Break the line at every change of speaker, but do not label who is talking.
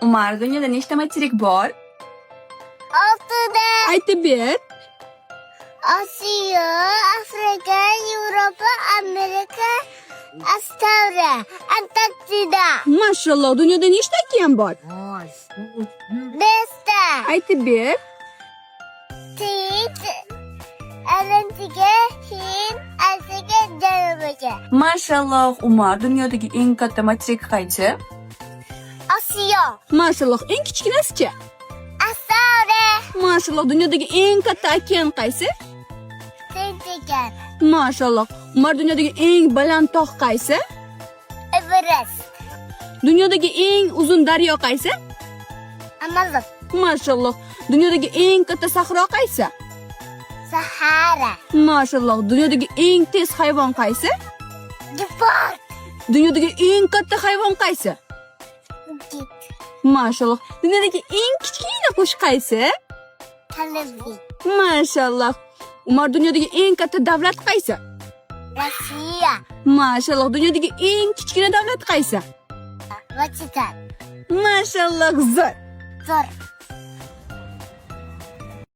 Umar, dunyoda nechta materik bor?
6'da
Aytib ber.
Osiyo, Afrika, Yevropa, Amerika, Avstraliya, Antarktida.
Mashalloh, dunyoda nechta okean bor?
5'ta
Aytib ber.
Tinch, Atlantika, Hind, Asiya, Janubiga.
Mashalloh, Umar, dunyodagi eng katta materik qaysi?
Osiyo,
Mashalloh, eng kichkinasi-chi?
Avstraliya,
Mashalloh, dunyodagi eng katta okean qaysi?
Tinch,
Mashalloh. Umar, dunyodagi eng baland tog' qaysi?
Everest,
Dunyodagi eng uzun daryo qaysi?
Amazon,
Mashalloh. Dunyodagi eng katta sahro qaysi?
Sahara,
Mashalloh. Dunyodagi eng tez hayvon qaysi?
Gepard,
Dunyodagi eng katta hayvon qaysi?
Git,
Mashalloh. Dunyodagi eng kichkina qush qaysi?
Kalbi,
Mashalloh. Umar, dunyodagi eng katta davlat qaysi?
Rossiya,
Mashalloh. Dunyodagi eng kichkina davlat qaysi?
Vatikan,
Mashalloh, zo'r.
Zo'r.